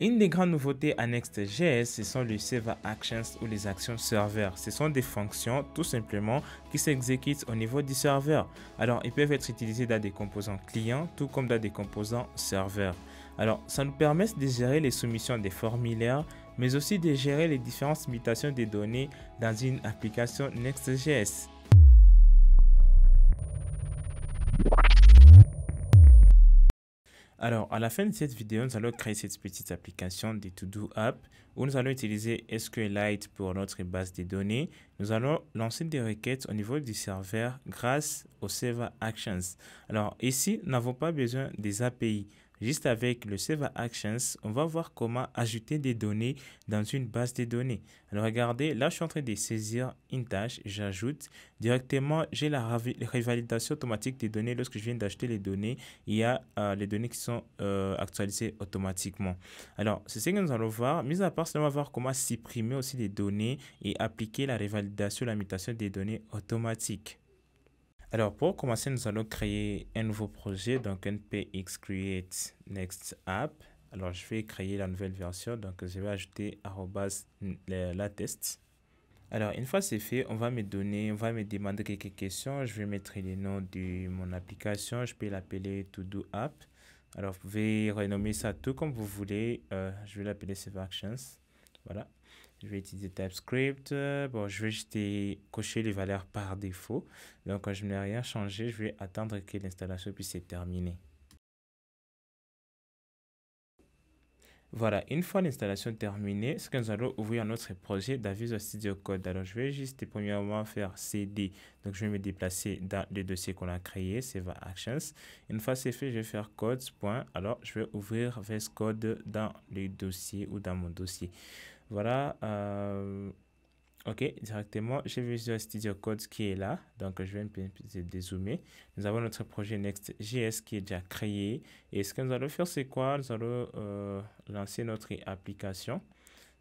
Une des grandes nouveautés à Next.js, ce sont les Server Actions ou les actions serveurs. Ce sont des fonctions tout simplement qui s'exécutent au niveau du serveur. Alors, ils peuvent être utilisés dans des composants clients, tout comme dans des composants serveurs. Alors, ça nous permet de gérer les soumissions des formulaires, mais aussi de gérer les différentes mutations des données dans une application Next.js. Alors, à la fin de cette vidéo, nous allons créer cette petite application de To-Do App où nous allons utiliser SQLite pour notre base de données. Nous allons lancer des requêtes au niveau du serveur grâce aux Server Actions. Alors, ici, nous n'avons pas besoin des API. Juste avec le Server Actions, on va voir comment ajouter des données dans une base de données. Alors, regardez, là, je suis en train de saisir une tâche, j'ajoute. Directement, j'ai la revalidation automatique des données. Lorsque je viens d'ajouter les données, il y a les données qui sont actualisées automatiquement. Alors, c'est ce que nous allons voir. Mis à part cela, on va voir comment supprimer aussi les données et appliquer la revalidation, la mutation des données automatiques. Alors, pour commencer, nous allons créer un nouveau projet, donc npx create next app. Alors, je vais créer la nouvelle version, donc je vais ajouter la test. Alors, une fois c'est fait, on va me demander quelques questions. Je vais mettre le nom de mon application. Je peux l'appeler To-Do App. Alors, vous pouvez renommer ça tout comme vous voulez. Je vais l'appeler Server Actions. Voilà. Je vais utiliser TypeScript. Bon, je vais juste cocher les valeurs par défaut. Donc, je n'ai rien changé. Je vais attendre que l'installation puisse se terminer. Voilà, une fois l'installation terminée, ce que nous allons ouvrir notre projet d'Avisual Studio Code. Alors, je vais juste premièrement faire CD. Donc, je vais me déplacer dans le dossier qu'on a créé, Server Actions. Une fois c'est fait, je vais faire codes. Alors, je vais ouvrir VS Code dans le dossier ou dans mon dossier. Voilà. OK, directement, j'ai Visual Studio Code qui est là. Donc, je vais un peu dézoomer. Nous avons notre projet Next.js qui est déjà créé. Et ce que nous allons faire, c'est quoi? Nous allons lancer notre application.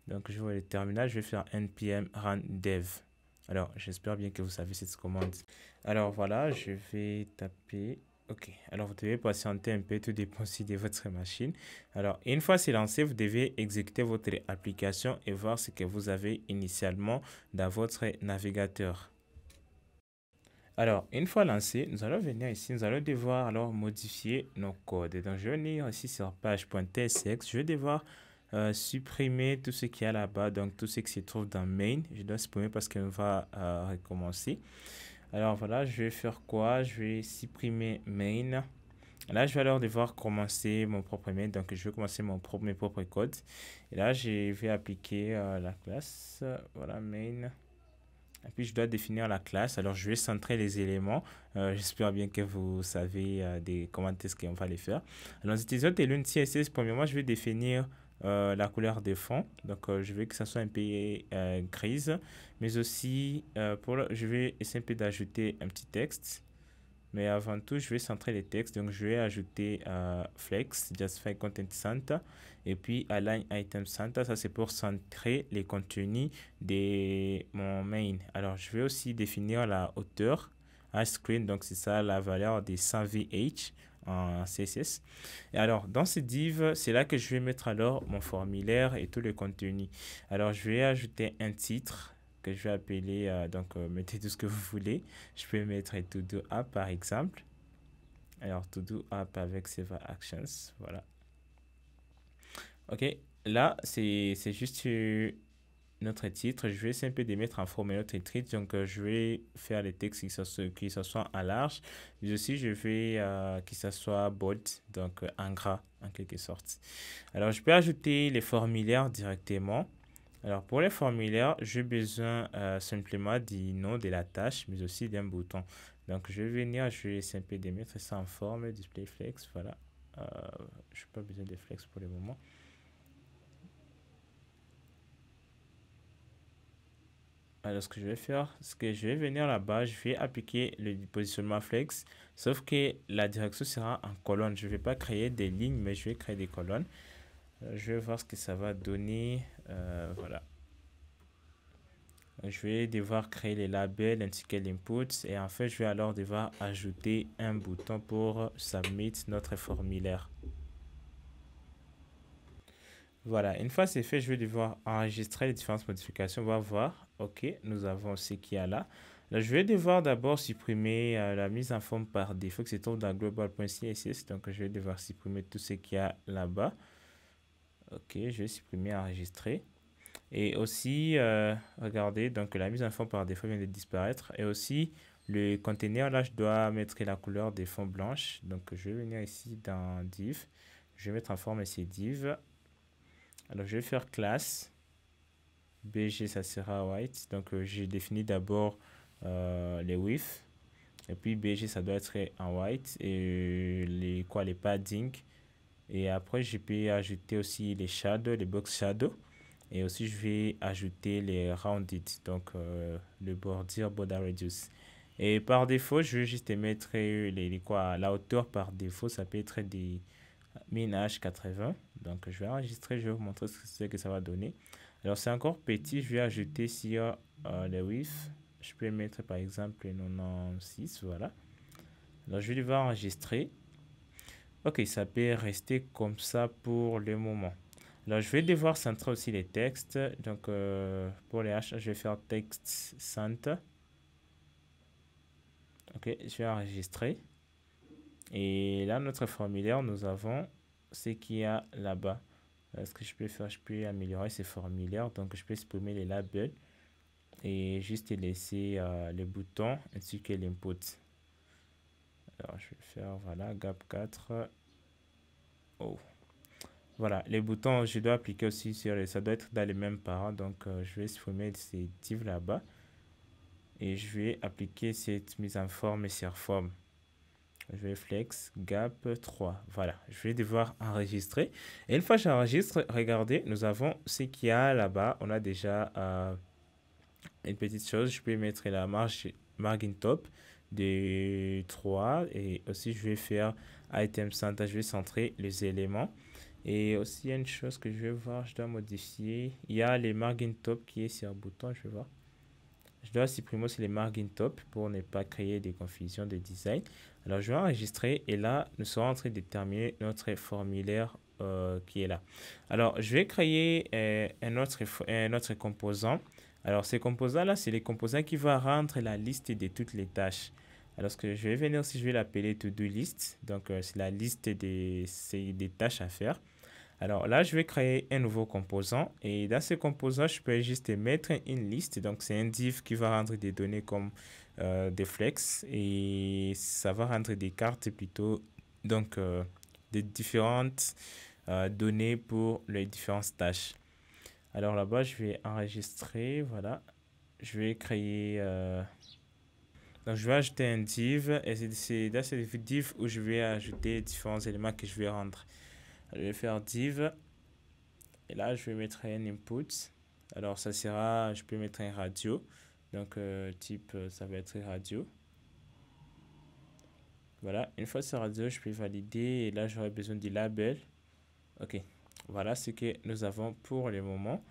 Donc, je vais le terminal. Je vais faire npm run dev. Alors, j'espère bien que vous savez cette commande. Alors, voilà, je vais taper... OK, alors vous devez patienter un peu, tout dépend aussi de votre machine. Alors, une fois c'est lancé, vous devez exécuter votre application et voir ce que vous avez initialement dans votre navigateur. Alors, une fois lancé, nous allons venir ici, nous allons devoir alors modifier nos codes. Donc, je vais venir ici sur page.tsx, je vais devoir supprimer tout ce qu'il y a là-bas, donc tout ce qui se trouve dans main. Je dois supprimer parce qu'on va recommencer. Alors voilà, je vais faire quoi? Je vais supprimer main. Là, je vais alors devoir commencer mon propre main. Donc, je vais commencer mes propres codes. Et là, je vais appliquer la classe. Voilà, main. Et puis, je dois définir la classe. Alors, je vais centrer les éléments. J'espère bien que vous savez comment est-ce qu'on va les faire. Alors, en utilisant Tailwind CSS, premièrement, je vais définir la couleur de fond. Donc, je veux que ça soit un peu grise. Mais aussi, je vais essayer un peu d'ajouter un petit texte. Mais avant tout, je vais centrer les textes. Donc, je vais ajouter Flex, Justify Content Center. Et puis, Align Item Center. Ça, c'est pour centrer les contenus de mon main. Alors, je vais aussi définir la hauteur à screen. Donc, c'est ça la valeur des 100 VH en CSS. Et alors, dans ce div, c'est là que je vais mettre alors mon formulaire et tout le contenu. Alors, je vais ajouter un titre que je vais appeler, mettez tout ce que vous voulez. Je peux mettre To-Do App par exemple. Alors, To-Do App avec Server Actions, voilà. OK, là, c'est juste notre titre. Je vais essayer un peu de mettre en forme notre titre. Donc, je vais faire les textes qui s'assoient à large. Mais aussi, je vais que ça soit bold, donc en gras, en quelque sorte. Alors, je peux ajouter les formulaires directement. Alors, pour les formulaires, j'ai besoin simplement du nom de la tâche, mais aussi d'un bouton. Donc, je vais venir, je vais essayer un peu de mettre ça en forme, display flex, voilà. Je n'ai pas besoin de flex pour le moment. Alors, ce que je vais faire, c'est que je vais venir là-bas, je vais appliquer le positionnement flex, sauf que la direction sera en colonne. Je ne vais pas créer des lignes, mais je vais créer des colonnes. Je vais voir ce que ça va donner. Voilà. Je vais devoir créer les labels ainsi que l'input et en fait, je vais alors devoir ajouter un bouton pour submit notre formulaire. Voilà, une fois c'est fait, je vais devoir enregistrer les différentes modifications. On va voir. OK, nous avons ce qu'il y a là. Là, je vais devoir d'abord supprimer la mise en forme par défaut qui se trouve dans global.css. Donc, je vais devoir supprimer tout ce qu'il y a là-bas. OK, je vais supprimer enregistrer. Et aussi, regardez, donc la mise en forme par défaut vient de disparaître. Et aussi, le conteneur, là, je dois mettre la couleur des fonds blanches. Donc, je vais venir ici dans div. Je vais mettre en forme ici div. Alors, je vais faire classe. BG, ça sera white. Donc, j'ai défini d'abord les widths. Et puis, BG, ça doit être en white. Et les padding. Et après, je peux ajouter aussi les shadows, les box shadows. Et aussi, je vais ajouter les rounded, donc le border radius. Et par défaut, je vais juste mettre la hauteur par défaut, ça peut être des min H80. Donc, je vais enregistrer, je vais vous montrer ce que ça va donner. Alors, c'est encore petit, je vais ajouter sur les width. Je peux mettre par exemple 96, voilà. Alors, je vais devoir enregistrer. Ok, ça peut rester comme ça pour le moment. Alors, je vais devoir centrer aussi les textes. Donc, pour les H, je vais faire texte center. Ok, je vais enregistrer. Et là, notre formulaire, nous avons ce qu'il y a là-bas. Ce que je peux faire, je peux améliorer ces formulaires. Donc, je peux supprimer les labels et juste laisser les boutons ainsi que l'input. Alors, je vais faire, voilà, gap 4. Oh. Voilà, les boutons, je dois appliquer aussi sur ça doit être dans les mêmes parents. Donc, je vais supprimer ces divs là-bas. Et je vais appliquer cette mise en forme et sur forme. Je vais flex, gap 3. Voilà, je vais devoir enregistrer. Et une fois que j'enregistre, regardez, nous avons ce qu'il y a là-bas. On a déjà une petite chose. Je peux mettre la margin top de 3. Et aussi, je vais faire item center. Je vais centrer les éléments. Et aussi, il y a une chose que je vais voir, je dois modifier. Il y a les margin top qui est sur un bouton, je vais voir. Je dois supprimer aussi les margin top pour ne pas créer des confusions de design. Alors, je vais enregistrer et là, nous serons en train de terminer notre formulaire qui est là. Alors, je vais créer un autre composant. Alors, ces composants-là, c'est les composants qui vont rendre la liste de toutes les tâches. Alors, ce que je vais venir aussi, je vais l'appeler to-do list. Donc, c'est la liste des tâches à faire. Alors là, je vais créer un nouveau composant et dans ce composant, je peux juste mettre une liste. Donc, c'est un div qui va rendre des données comme des flex et ça va rendre des cartes plutôt, donc des différentes données pour les différentes tâches. Alors là-bas, je vais enregistrer, voilà. Je vais créer, donc je vais ajouter un div et c'est dans ce div où je vais ajouter différents éléments que je vais rendre. Je vais faire div et là je vais mettre un input. Alors ça sera, je peux mettre un radio. Donc type ça va être radio. Voilà, une fois ce radio, je peux valider et là j'aurai besoin du label. Ok, voilà ce que nous avons pour le moment.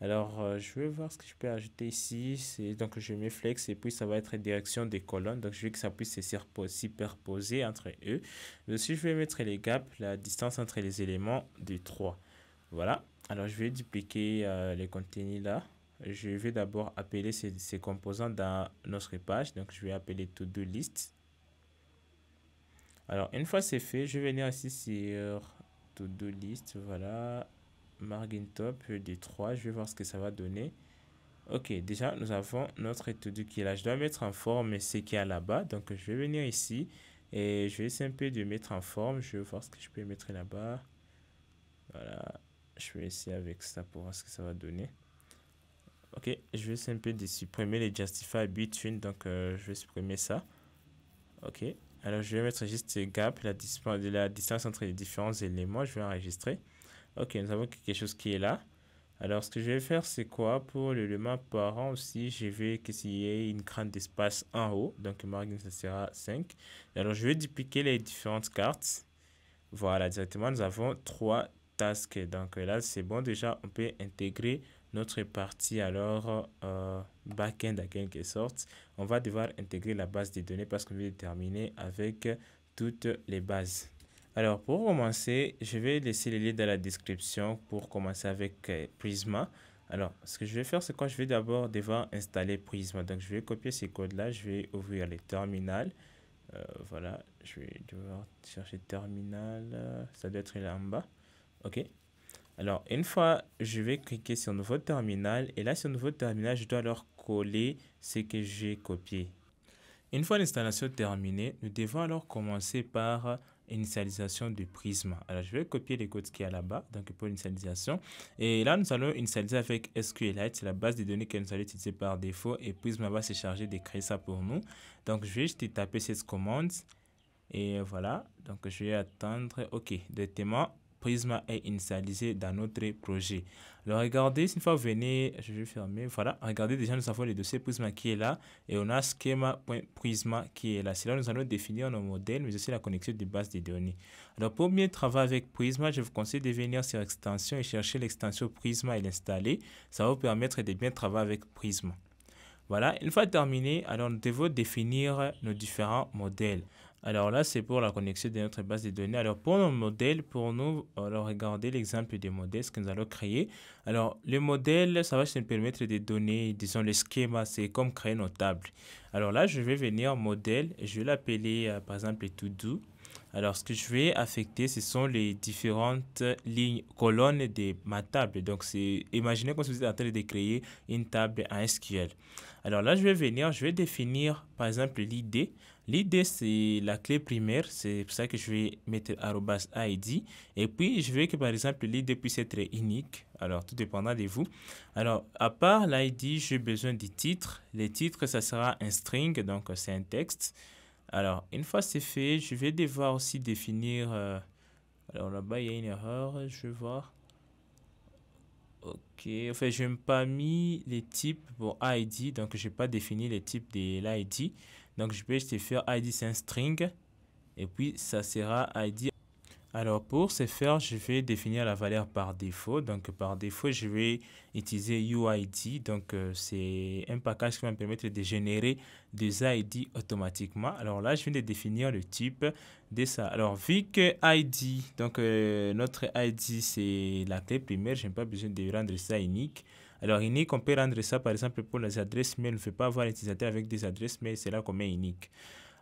Alors je vais voir ce que je peux ajouter ici. Donc je mets flex et puis ça va être direction des colonnes. Donc je veux que ça puisse se superposer entre eux. Dessus je vais mettre les gaps, la distance entre les éléments de 3. Voilà. Alors, je vais dupliquer les contenus là. Je vais d'abord appeler ces composants dans notre page. Donc, je vais appeler to-do list. Alors, une fois c'est fait, je vais venir ici sur to-do list. Voilà. Margin top de 3. Je vais voir ce que ça va donner. Ok, déjà, nous avons notre to-do qui est là. Je dois mettre en forme ce qu'il y a là-bas. Donc, je vais venir ici et je vais essayer un peu de mettre en forme. Je vais voir ce que je peux mettre là-bas. Voilà. Je vais essayer avec ça pour voir ce que ça va donner. Ok, je vais essayer un peu de supprimer les justify between, donc je vais supprimer ça. Ok, alors je vais mettre juste gap, la distance entre les différents éléments, je vais enregistrer. Ok, nous avons quelque chose qui est là. Alors ce que je vais faire, c'est quoi? Pour l'élément parent aussi, je vais qu'il y ait une grande espace en haut, donc margin ça sera 5. Alors je vais dupliquer les différentes cartes. Voilà, directement nous avons 3 tasks. Donc là, c'est bon. Déjà, on peut intégrer notre partie alors back-end à quelque sorte. On va devoir intégrer la base des données parce qu'on veut terminer avec toutes les bases. Alors, pour commencer, je vais laisser les liens dans la description pour commencer avec Prisma. Alors, ce que je vais faire, c'est quoi? Je vais d'abord devoir installer Prisma. Donc, je vais copier ces codes-là. Je vais ouvrir les terminales. Voilà, je vais devoir chercher terminal. Ça doit être là en bas. OK. Alors, une fois, je vais cliquer sur Nouveau terminal. Et là, sur Nouveau terminal, je dois alors coller ce que j'ai copié. Une fois l'installation terminée, nous devons alors commencer par initialisation de Prisma. Alors, je vais copier les codes qu'il y a là-bas, donc pour l'initialisation. Et là, nous allons initialiser avec SQLite, c'est la base de données que nous allons utiliser par défaut. Et Prisma va se charger de créer ça pour nous. Donc, je vais juste taper cette commande. Et voilà, donc je vais attendre. OK, directement, Prisma est initialisé dans notre projet. Alors regardez, une fois que vous venez, je vais fermer, voilà, regardez déjà nous avons le dossier Prisma qui est là et on a schema.prisma qui est là. C'est là nous allons définir nos modèles mais aussi la connexion des bases de données. Alors pour mieux travailler avec Prisma, je vous conseille de venir sur extension et chercher l'extension Prisma et l'installer. Ça va vous permettre de bien travailler avec Prisma. Voilà, une fois terminé, alors nous devons définir nos différents modèles. Alors là, c'est pour la connexion de notre base de données. Alors pour nos modèles, pour nous, alors regardez l'exemple des modèles que nous allons créer. Alors les modèles, ça va nous permettre de donner, disons, le schéma, c'est comme créer nos tables. Alors là, je vais venir modèle, je vais l'appeler par exemple to do. Alors, ce que je vais affecter, ce sont les différentes lignes, colonnes de ma table. Donc, c'est imaginez que vous êtes en train de créer une table en SQL. Alors là, je vais venir, je vais définir, par exemple, l'id. L'id, c'est la clé primaire. C'est pour ça que je vais mettre @id. Et puis, je veux que, par exemple, l'id puisse être unique. Alors, tout dépendra de vous. Alors, à part l'id, j'ai besoin du titre. Les titres, ça sera un string, donc c'est un texte. Alors, une fois c'est fait, je vais devoir aussi définir... alors là-bas, il y a une erreur, je vais voir. Ok, enfin, je n'ai pas mis les types pour ID, donc je n'ai pas défini les types de l'ID. Donc, je vais juste faire ID, c'est un string, et puis ça sera ID. Alors pour ce faire, je vais définir la valeur par défaut. Donc par défaut, je vais utiliser UID. Donc c'est un package qui va me permettre de générer des ID automatiquement. Alors là, je viens de définir le type de ça. Alors vu que ID, donc notre ID c'est la clé primaire, je n'ai pas besoin de rendre ça unique. Alors unique, on peut rendre ça par exemple pour les adresses mail. On ne fait pas avoir l'utilisateur avec des adresses mail, c'est là qu'on met unique.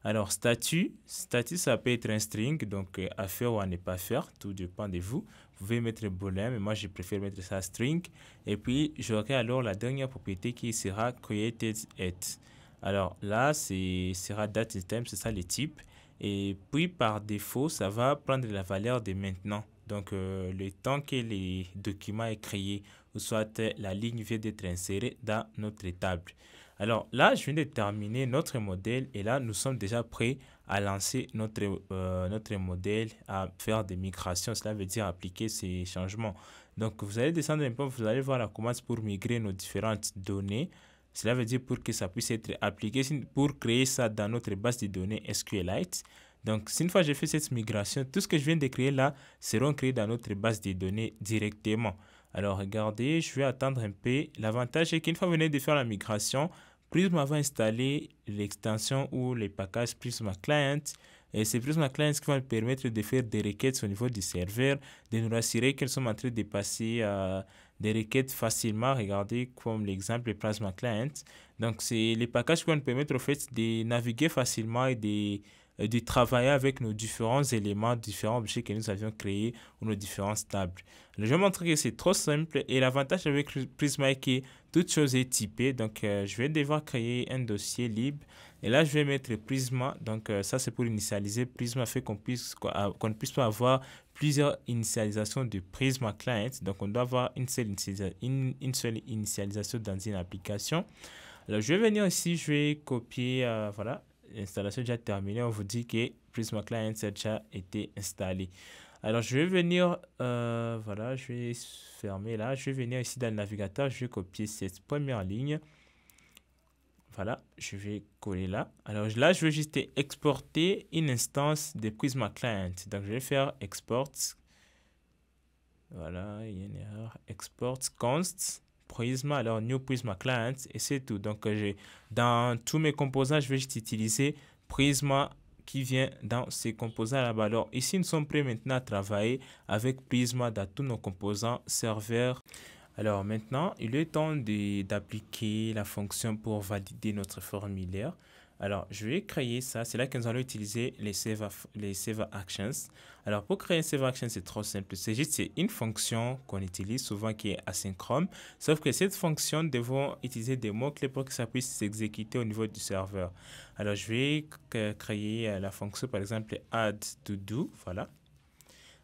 Alors, statut, ça peut être un string, donc à faire ou à ne pas faire, tout dépend de vous. Vous pouvez mettre boolean, mais moi je préfère mettre ça string. Et puis, j'aurai alors la dernière propriété qui sera created at. Alors là, sera datetime, c'est ça le type. Et puis, par défaut, ça va prendre la valeur de maintenant. Donc, le temps que le document est créé, ou soit la ligne vient d'être insérée dans notre table. Alors là, je viens de terminer notre modèle et là, nous sommes déjà prêts à lancer notre modèle, à faire des migrations. Cela veut dire appliquer ces changements. Donc, vous allez descendre un peu, vous allez voir la commande pour migrer nos différentes données. Cela veut dire pour que ça puisse être appliqué, pour créer ça dans notre base de données SQLite. Donc, une fois que j'ai fait cette migration, tout ce que je viens de créer là seront créés dans notre base de données directement. Alors, regardez, je vais attendre un peu. L'avantage est qu'une fois que vous venez de faire la migration, Prisma va installer l'extension ou les packages Prisma Client. Et c'est Prisma Client qui va me permettre de faire des requêtes au niveau du serveur, de nous rassurer qu'elles sont en train de passer des requêtes facilement. Regardez comme l'exemple de Prisma Client. Donc, c'est les packages qui vont nous permettre au fait de naviguer facilement et de travailler avec nos différents éléments, différents objets que nous avions créés ou nos différentes tables. Je vais montrer que c'est trop simple et l'avantage avec Prisma est que toute chose est typée. Donc, je vais devoir créer un dossier libre et là, je vais mettre Prisma. Donc, ça, c'est pour initialiser. Prisma fait qu'on ne puisse pas avoir plusieurs initialisations de Prisma Client. Donc, on doit avoir une seule initialisation dans une application. Alors, je vais venir ici, je vais copier, voilà. L'installation est déjà terminée, on vous dit que Prisma Client a déjà été installé. Alors, je vais venir, voilà, je vais fermer là. Je vais venir ici dans le navigateur, je vais copier cette première ligne. Voilà, je vais coller là. Alors là, je vais juste exporter une instance de Prisma Client. Donc, je vais faire export. Voilà, il y a une erreur. Export const. Prisma, alors New Prisma Client et c'est tout. Donc, dans tous mes composants, je vais juste utiliser Prisma qui vient dans ces composants là-bas. Alors ici, nous sommes prêts maintenant à travailler avec Prisma dans tous nos composants serveurs. Alors maintenant, il est temps d'appliquer la fonction pour valider notre formulaire. Alors, je vais créer ça. C'est là que nous allons utiliser les Save Actions. Alors, pour créer un Save Action, c'est trop simple. C'est une fonction qu'on utilise souvent qui est asynchrone. Sauf que cette fonction, nous devons utiliser des mots-clés pour que ça puisse s'exécuter au niveau du serveur. Alors, je vais créer la fonction, par exemple, add to do. Voilà.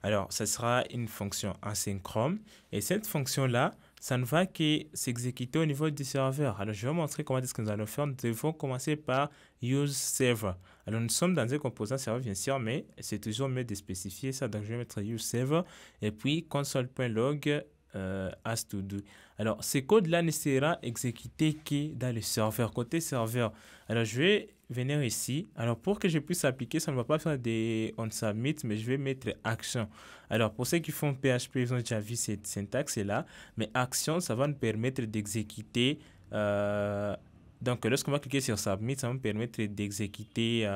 Alors, ça sera une fonction asynchrone. Et cette fonction-là, ça ne va que s'exécuter au niveau du serveur. Alors, je vais vous montrer comment est-ce que nous allons faire. Nous devons commencer par use server. Alors, nous sommes dans un composant serveur, bien sûr, mais c'est toujours mieux de spécifier ça. Donc, je vais mettre use server et puis console.log as to do. Alors, ce code-là ne sera exécuté que dans le serveur, côté serveur. Alors, je vais venir ici. Alors, pour que je puisse appliquer, ça ne va pas faire des on submit, mais je vais mettre action. Alors, pour ceux qui font PHP, ils ont déjà vu cette syntaxe-là. Mais action, ça va nous permettre d'exécuter. Donc, lorsqu'on va cliquer sur submit, ça va me permettre d'exécuter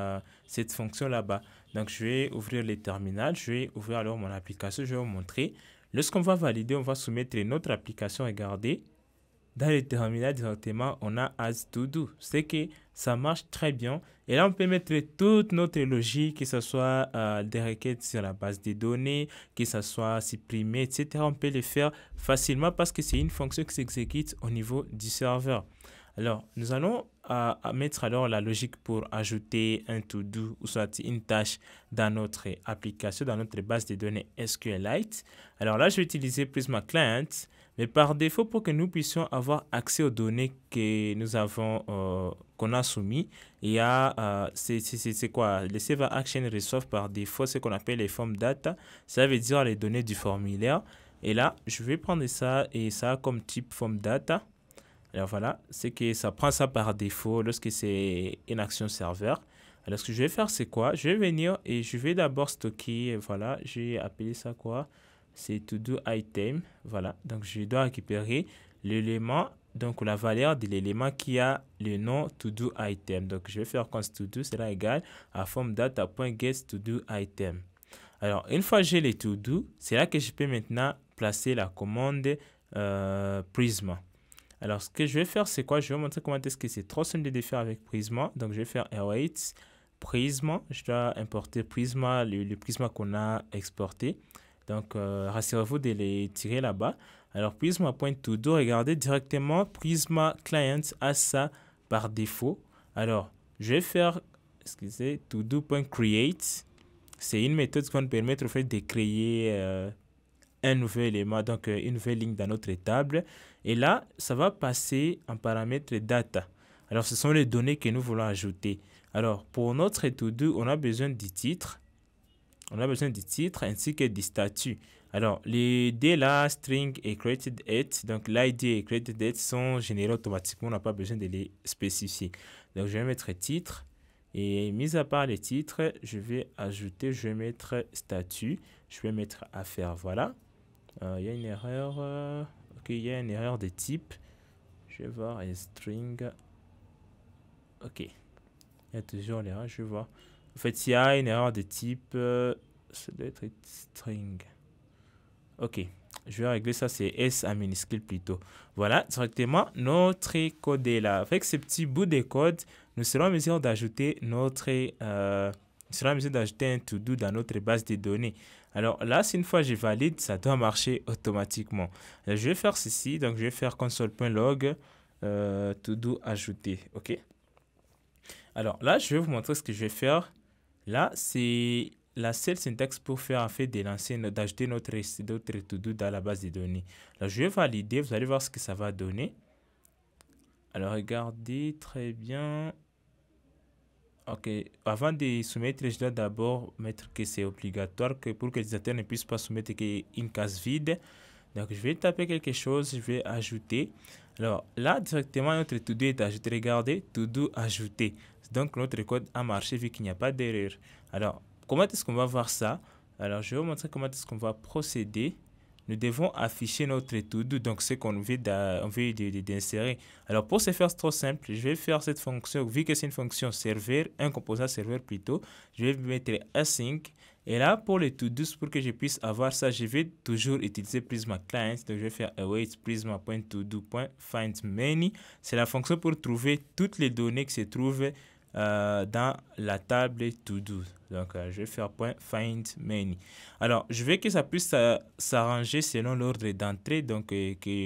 cette fonction là-bas. Donc, je vais ouvrir le terminal. Je vais ouvrir alors mon application. Je vais vous montrer. Lorsqu'on va valider, on va soumettre notre application. Regardez. Dans le terminal directement, on a as to do. C'est que ça marche très bien. Et là, on peut mettre toute notre logique, que ce soit des requêtes sur la base des données, que ce soit supprimer, etc. On peut le faire facilement parce que c'est une fonction qui s'exécute au niveau du serveur. Alors, nous allons mettre alors la logique pour ajouter un to-do ou soit une tâche dans notre application, dans notre base de données SQLite. Alors là, je vais utiliser Prisma Client. Mais par défaut, pour que nous puissions avoir accès aux données que nous avons, qu'on a soumis, il y a, c'est quoi? Les Save Action reçoivent par défaut ce qu'on appelle les form data. Ça veut dire les données du formulaire. Et là, je vais prendre ça et ça comme type form data. Alors voilà, c'est que ça prend ça par défaut lorsque c'est une action serveur. Alors ce que je vais faire, c'est quoi? Je vais venir et je vais d'abord stocker, voilà, j'ai appelé ça quoi? C'est to do item, voilà. Donc je dois récupérer l'élément, donc la valeur de l'élément qui a le nom to do item. Donc je vais faire const to do sera égal à form data.get to do item. Alors une fois que j'ai les to do, c'est là que je peux maintenant placer la commande Prisma. Alors ce que je vais faire, c'est quoi? Je vais vous montrer comment est-ce que c'est trop simple de faire avec Prisma. Donc je vais faire await Prisma. Je dois importer Prisma, le Prisma qu'on a exporté. Donc, rassurez-vous de les tirer là-bas. Alors, Prisma.todo, regardez directement, Prisma Client a ça par défaut. Alors, je vais faire, excusez, todo.create. C'est une méthode qui va nous permettre au fait de créer un nouvel élément, donc une nouvelle ligne dans notre table. Et là, ça va passer en paramètre data. Alors, ce sont les données que nous voulons ajouter. Alors, pour notre todo, on a besoin du titre. On a besoin du titre ainsi que du statut. Alors, les D là, string et created at, donc l'ID et created at sont générés automatiquement. On n'a pas besoin de les spécifier. Donc, je vais mettre titre. Et mis à part les titres, je vais ajouter, je vais mettre statut. Je vais mettre affaire. Voilà. Il y a une erreur. Ok, il y a une erreur de type. Je vais voir un string. Ok. Il y a toujours l'erreur, je vais voir. En fait, s'il y a une erreur de type, ça doit être string. Ok, je vais régler ça, c'est S en minuscule plutôt. Voilà, directement, notre code est là. Avec ce petit bout de code, nous serons en mesure d'ajouter un to-do dans notre base de données. Alors là, si une fois je valide, ça doit marcher automatiquement. Alors, je vais faire ceci, donc je vais faire console.log to-do ajouté. Ok. Alors là, je vais vous montrer ce que je vais faire. Là, c'est la seule syntaxe pour faire en fait d'ajouter notre to-do dans la base de données. Alors, je vais valider. Vous allez voir ce que ça va donner. Alors, regardez très bien. Ok, avant de soumettre, je dois d'abord mettre que c'est obligatoire que pour que les utilisateurs ne puissent pas soumettre une case vide. Donc, je vais taper quelque chose, je vais ajouter. Alors, là, directement, notre to-do est ajouté. Regardez, to-do ajouté. Donc, notre code a marché vu qu'il n'y a pas d'erreur. Alors, comment est-ce qu'on va voir ça? Alors, je vais vous montrer comment est-ce qu'on va procéder. nous devons afficher notre to-do, donc ce qu'on veut d'insérer. Alors, pour ce faire, c'est trop simple. Je vais faire cette fonction, vu que c'est une fonction serveur, un composant serveur plutôt, je vais mettre async. Et là, pour les to-do, pour que je puisse avoir ça, je vais toujours utiliser Prisma Client. Donc, je vais faire await prisma.todo.findMany. C'est la fonction pour trouver toutes les données qui se trouvent dans la table to-do. Donc, je vais faire .findMany. Alors, je veux que ça puisse s'arranger selon l'ordre d'entrée. Donc,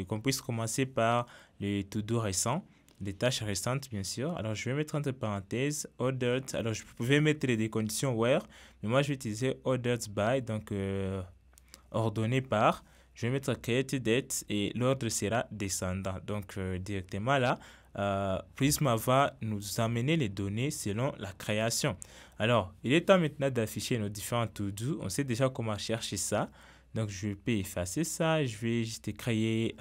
qu'on puisse commencer par les to-do récents. Des tâches récentes, bien sûr. Alors, je vais mettre entre parenthèses ordered. Alors, je pouvais mettre des conditions where, mais moi, je vais utiliser ordered by, donc ordonné par. Je vais mettre created date et l'ordre sera descendant. Donc, directement là, Prisma va nous amener les données selon la création. Alors, il est temps maintenant d'afficher nos différents to-do. On sait déjà comment chercher ça. Donc, je peux effacer ça. Je vais juste créer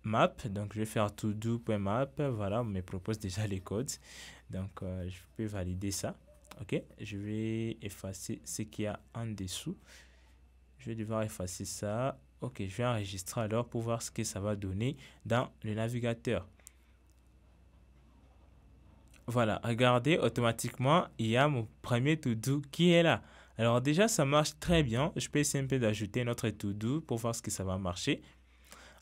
map, donc je vais faire todo.map, voilà, on me propose déjà les codes, donc je peux valider ça, ok, je vais effacer ce qu'il y a en dessous, je vais devoir effacer ça, ok, je vais enregistrer alors pour voir ce que ça va donner dans le navigateur. Voilà, regardez, automatiquement, il y a mon premier to-do qui est là. Alors déjà, ça marche très bien, je peux essayer un peu d'ajouter notre to-do pour voir ce que ça va marcher.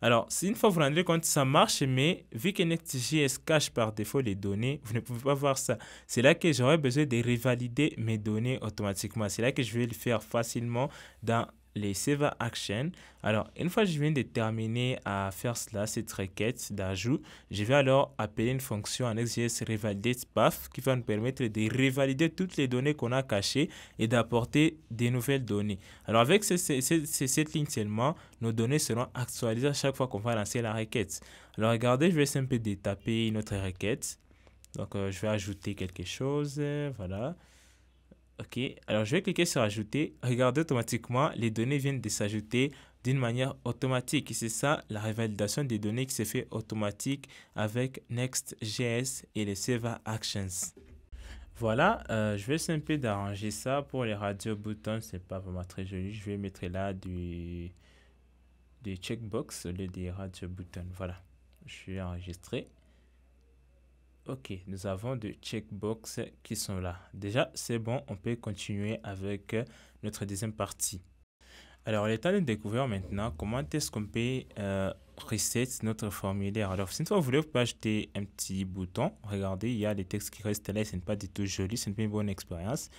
Alors, si une fois vous vous rendez compte, ça marche, mais vu que Next.js cache par défaut les données, vous ne pouvez pas voir ça. C'est là que j'aurais besoin de revalider mes données automatiquement. C'est là que je vais le faire facilement dans les Server Actions. Alors, une fois que je viens de terminer à faire cela, cette requête d'ajout, je vais alors appeler une fonction en Next.js revalidate path qui va nous permettre de revalider toutes les données qu'on a cachées et d'apporter des nouvelles données. Alors, avec cette ligne seulement, nos données seront actualisées à chaque fois qu'on va lancer la requête. Alors, regardez, je vais essayer un peu de taper notre requête. Donc, je vais ajouter quelque chose. Voilà. Ok, alors je vais cliquer sur ajouter. Regardez, automatiquement, les données viennent de s'ajouter d'une manière automatique. Et c'est ça, la revalidation des données qui se fait automatique avec Next.js et les Server Actions. Voilà, je vais essayer un peu d'arranger ça pour les radio buttons. C'est pas vraiment très joli. Je vais mettre là des checkbox au lieu des radio buttons. Voilà, je vais enregistrer. Ok, nous avons des checkbox qui sont là. Déjà, c'est bon, on peut continuer avec notre deuxième partie. Alors, il est temps de découvrir maintenant comment est-ce qu'on peut reset notre formulaire. Alors, si vous voulez, vous pouvez ajouter un petit bouton. Regardez, il y a des textes qui restent là, ce n'est pas du tout joli, ce n'est pas une bonne expérience.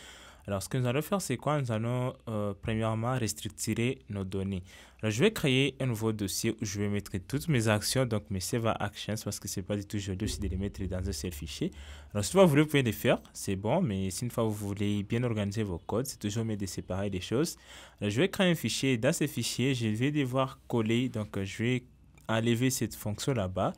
Alors, ce que nous allons faire, c'est quoi? Nous allons premièrement restructurer nos données. Alors, je vais créer un nouveau dossier où je vais mettre toutes mes actions, donc mes Server Actions, parce que ce n'est pas du tout joli aussi de les mettre dans un seul fichier. Alors, si vous voulez, vous pouvez les faire, c'est bon, mais si une fois vous voulez bien organiser vos codes, c'est toujours mieux de séparer les choses. Alors, je vais créer un fichier. Dans ce fichier, je vais devoir coller, donc je vais enlever cette fonction là-bas.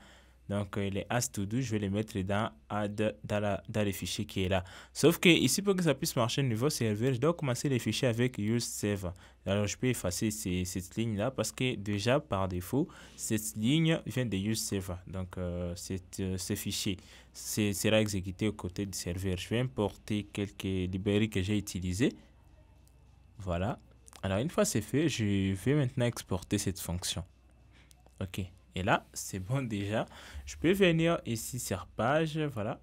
Donc, les as to do, je vais les mettre dans le fichier qui est là. Sauf que ici, pour que ça puisse marcher au niveau serveur, je dois commencer les fichiers avec use server. Alors, je peux effacer cette ligne-là parce que déjà, par défaut, cette ligne vient de use server. Donc, ce fichier sera exécuté aux côtés du serveur. Je vais importer quelques librairies que j'ai utilisées. Voilà. Alors, une fois c'est fait, je vais maintenant exporter cette fonction. OK. Et là, c'est bon déjà. Je peux venir ici sur page. Voilà.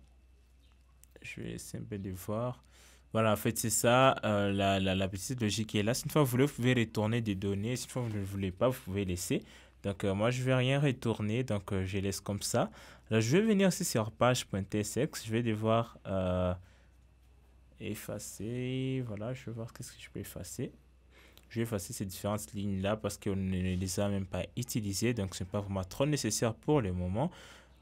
Je vais essayer un peu de voir. Voilà, en fait, c'est ça la petite logique qui est là. Si une fois vous voulez, vous pouvez retourner des données. Si une fois vous ne voulez pas, vous pouvez laisser. Donc, moi, je ne vais rien retourner. Donc, je laisse comme ça. Alors, je vais venir ici sur page.tsx. Je vais devoir effacer. Voilà, je vais voir qu'est-ce que je peux effacer. Je vais effacer ces différentes lignes-là parce qu'on ne les a même pas utilisées. Donc, ce n'est pas vraiment trop nécessaire pour le moment.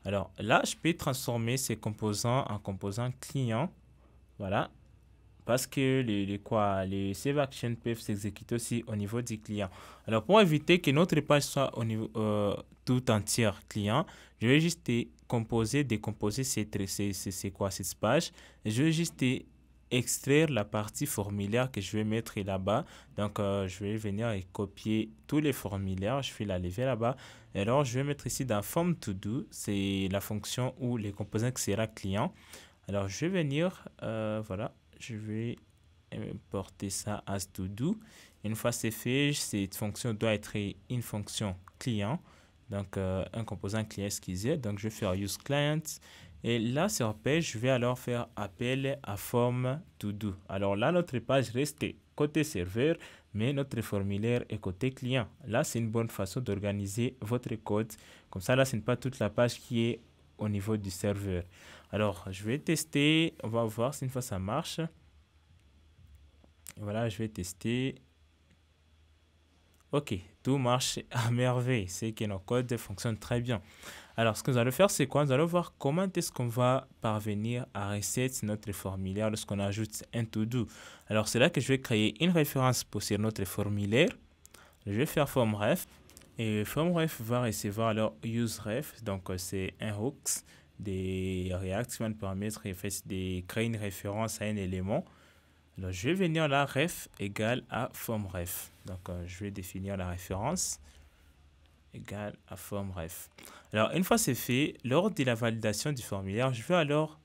Alors là, je peux transformer ces composants en composants clients. Voilà. Parce que les save actions peuvent s'exécuter aussi au niveau du client. Alors, pour éviter que notre page soit au niveau tout entière client, je vais juste décomposer cette page. Et je vais juste extraire la partie formulaire que je vais mettre là-bas. Donc, je vais venir et copier tous les formulaires. Je vais la lever là-bas. Et alors, je vais mettre ici dans form to do. C'est la fonction où les composants qui sera client. Alors, je vais venir, voilà, je vais importer ça as to do. Une fois c'est fait, cette fonction doit être une fonction client. Donc, un composant client, excusez. Donc, je vais faire use client. Et là, sur page, je vais alors faire appel à form to do. Alors là, notre page reste côté serveur, mais notre formulaire est côté client. Là, c'est une bonne façon d'organiser votre code. Comme ça, là, ce n'est pas toute la page qui est au niveau du serveur. Alors, je vais tester. On va voir si une fois ça marche. Voilà, je vais tester. Ok, tout marche à merveille. C'est que nos codes fonctionnent très bien. Alors, ce que nous allons faire, c'est quoi? Nous allons voir comment est-ce qu'on va parvenir à reset notre formulaire lorsqu'on ajoute un to-do. Alors, c'est là que je vais créer une référence pour sur notre formulaire. Je vais faire formRef. Et formRef va recevoir alors useRef. Donc, c'est un hooks des React qui va nous permettre de créer une référence à un élément. Alors, je vais venir là, ref égale à formRef. Donc, je vais définir la référence égale à formRef. Alors, une fois c'est fait, lors de la validation du formulaire, je vais alors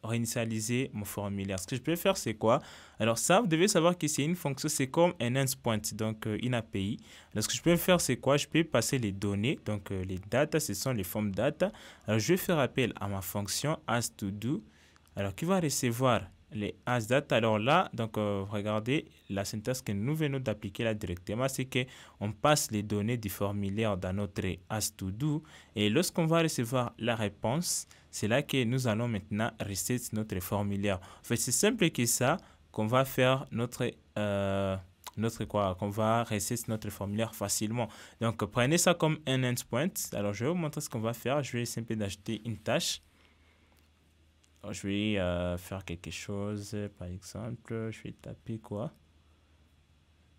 réinitialiser mon formulaire. Ce que je peux faire, c'est quoi? Alors ça, vous devez savoir que c'est une fonction, c'est comme un endpoint, donc une API. Alors, ce que je peux faire, c'est quoi? Je peux passer les données, donc les data, ce sont les formes data. Alors, je vais faire appel à ma fonction asToDo, alors qui va recevoir les asData. Alors là, donc regardez la syntaxe que nous venons d'appliquer là directement, c'est que on passe les données du formulaire dans notre asToDo et lorsqu'on va recevoir la réponse, c'est là que nous allons maintenant reset notre formulaire. En fait, c'est simple que ça qu'on va faire qu'on va reset notre formulaire facilement. Donc prenez ça comme un endpoint. Alors je vais vous montrer ce qu'on va faire. Je vais simplement ajouter une tâche. Alors, je vais faire quelque chose, par exemple, je vais taper quoi?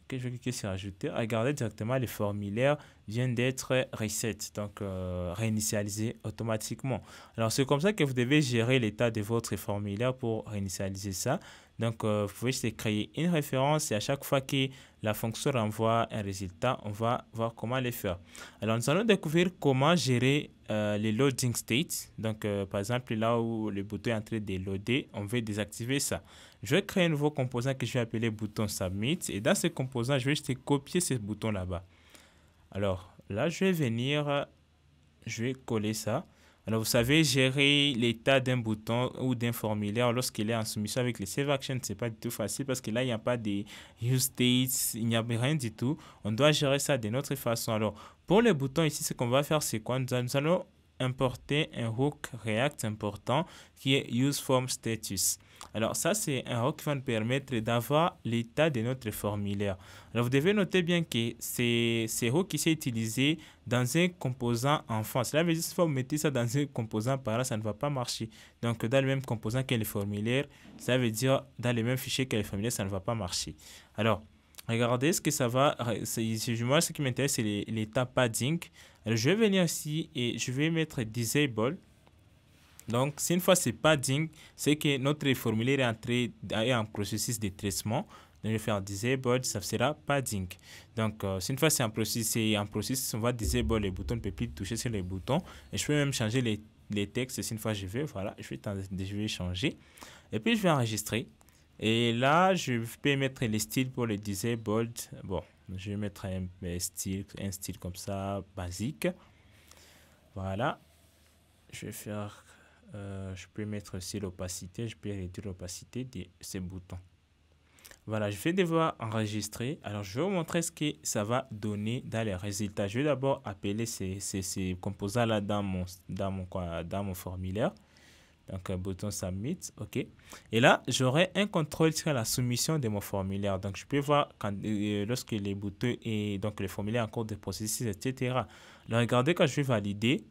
Ok, je vais cliquer sur ajouter. Regardez directement, le formulaire vient d'être reset, donc réinitialisé automatiquement. Alors, c'est comme ça que vous devez gérer l'état de votre formulaire pour réinitialiser ça. Donc, vous pouvez juste créer une référence et à chaque fois que la fonction renvoie un résultat, on va voir comment le faire. Alors, nous allons découvrir comment gérer les loading states. Donc, par exemple, là où le bouton est en train de loader, on veut désactiver ça. Je vais créer un nouveau composant que je vais appeler bouton submit. Et dans ce composant, je vais juste copier ce bouton là-bas. Alors, là, je vais venir, je vais coller ça. Alors, vous savez, gérer l'état d'un bouton ou d'un formulaire lorsqu'il est en soumission avec les Save Actions, ce n'est pas du tout facile parce que là, il n'y a pas de use states, il n'y a rien du tout. On doit gérer ça de notre façon. Alors, pour les boutons ici, ce qu'on va faire, c'est quoi? Nous allons importer un hook React important qui est useFormStatus. Alors ça, c'est un hook qui va nous permettre d'avoir l'état de notre formulaire. Alors vous devez noter bien que c'est hook qui s'est utilisé dans un composant enfant. Cela veut dire que si vous mettez ça dans un composant parent, ça ne va pas marcher. Donc dans le même composant que le formulaire, ça veut dire dans le même fichier que le formulaire, ça ne va pas marcher. Alors, regardez ce que ça va. Moi, ce qui m'intéresse, c'est l'état padding. Alors, je vais venir ici et je vais mettre disable. Donc, si une fois c'est padding, c'est que notre formulaire est en processus de traitement. Donc, je vais faire disable, ça sera padding. Donc, si une fois c'est en processus, on va disable les boutons, on ne peut plus toucher sur les boutons. Et je peux même changer les textes si une fois je veux. Voilà, je vais changer. Et puis, je vais enregistrer. Et là, je peux mettre les styles pour le disabled. Bon, je vais mettre un style comme ça, basique. Voilà. Je vais faire... je peux mettre aussi l'opacité. Je peux réduire l'opacité de ces boutons. Voilà, je vais devoir enregistrer. Alors, je vais vous montrer ce que ça va donner dans les résultats. Je vais d'abord appeler ces composants-là dans mon formulaire. Donc, un bouton Submit, OK. Et là, j'aurai un contrôle sur la soumission de mon formulaire. Donc, je peux voir lorsque les boutons et donc le formulaire en cours de processus, etc. Alors, regardez quand je vais valider.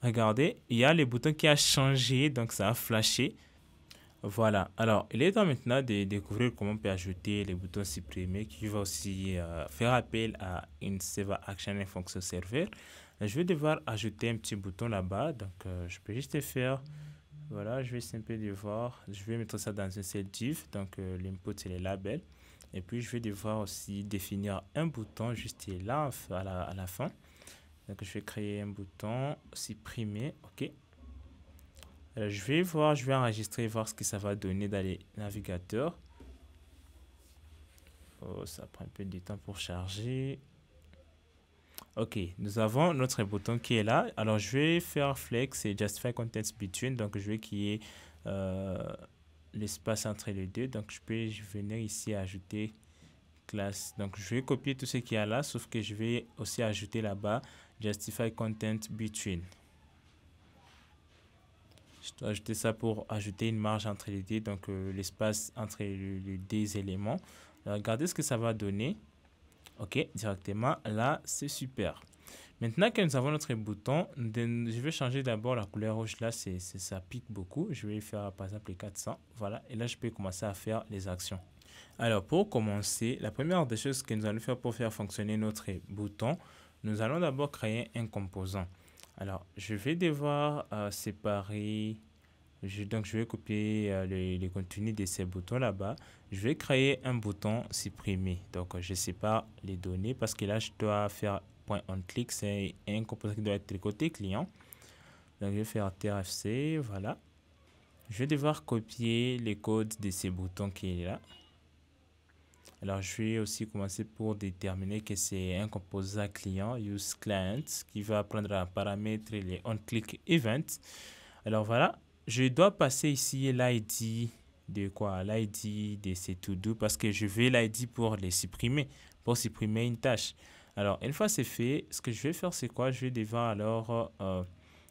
Regardez, il y a le bouton qui a changé. Donc, ça a flashé. Voilà. Alors, il est temps maintenant de découvrir comment on peut ajouter les boutons supprimés qui va aussi faire appel à une Save Action et fonction serveur. Je vais devoir ajouter un petit bouton là-bas. Donc, je peux juste faire... Voilà, je vais simplement devoir, je vais mettre ça dans un seul div, donc l'input c'est les labels. Et puis je vais devoir aussi définir un bouton juste là à la fin. Donc je vais créer un bouton supprimer, ok. Alors, je vais enregistrer, voir ce que ça va donner dans les navigateurs. Oh, ça prend un peu de temps pour charger. Ok, nous avons notre bouton qui est là. Alors, je vais faire flex et justify contents between. Donc, je vais qu'il y ait l'espace entre les deux. Donc, je peux venir ici ajouter classe. Donc, je vais copier tout ce qu'il y a là, sauf que je vais aussi ajouter là-bas justify content between. Je dois ajouter ça pour ajouter une marge entre les deux, donc l'espace entre les deux éléments. Alors, regardez ce que ça va donner. Ok, directement, là, c'est super. Maintenant que nous avons notre bouton, je vais changer d'abord la couleur rouge. Là, ça pique beaucoup. Je vais faire, par exemple, les 400. Voilà, et là, je peux commencer à faire les actions. Alors, pour commencer, la première des choses que nous allons faire pour faire fonctionner notre bouton, nous allons d'abord créer un composant. Alors, je vais devoir séparer, donc je vais copier les contenus de ces boutons là-bas. Je vais créer un bouton supprimer. Donc, je sépare les données parce que là, je dois faire .onClick, c'est un composant qui doit être côté client. Donc, je vais faire TRFC, voilà. Je vais devoir copier les codes de ces boutons qui est là. Alors, je vais aussi commencer pour déterminer que c'est un composant client, use client, qui va prendre un paramètre les onClick event. Alors voilà, je dois passer ici l'ID de quoi? L'ID de ces to-do parce que je veux l'ID pour les supprimer, pour supprimer une tâche. Alors, une fois c'est fait, ce que je vais faire, c'est quoi? Je vais devoir alors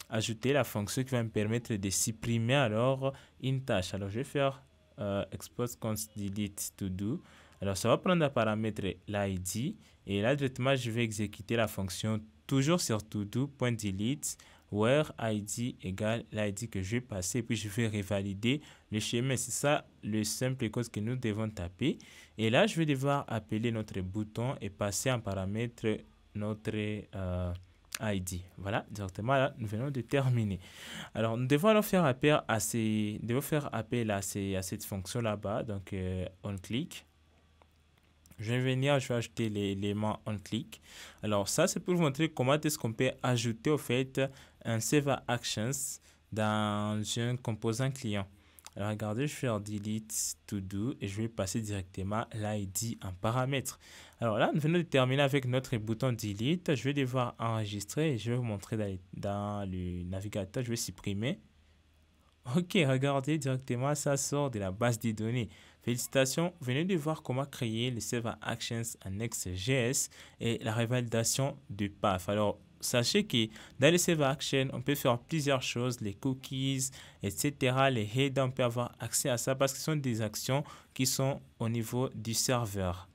ajouter la fonction qui va me permettre de supprimer alors une tâche. Alors, je vais faire export const delete to do. Alors, ça va prendre un paramètre l'ID et là, directement, je vais exécuter la fonction toujours sur todo.delete where id égale l'ID que je vais passer et puis je vais revalider le schéma. C'est ça le simple code que nous devons taper. Et là, je vais devoir appeler notre bouton et passer un paramètre notre ID. Voilà, directement là, nous venons de terminer. Alors, nous devons alors faire appel à cette fonction là-bas. Donc, onClick. Je vais venir, je vais ajouter l'élément onClick. Alors, ça, c'est pour vous montrer comment est-ce qu'on peut ajouter au fait un Save Actions dans un composant client. Alors, regardez, je vais faire delete to do et je vais passer directement l'ID en paramètre. Alors là, nous venons de terminer avec notre bouton delete. Je vais devoir enregistrer et je vais vous montrer dans le navigateur. Je vais supprimer. Ok, regardez directement, ça sort de la base de données. Félicitations, vous venez de voir comment créer les Save Actions en Next.js et la revalidation de PAF. Alors, sachez que dans les Save Actions, on peut faire plusieurs choses, les cookies, etc. Les headers, on peut avoir accès à ça parce que ce sont des actions qui sont au niveau du serveur.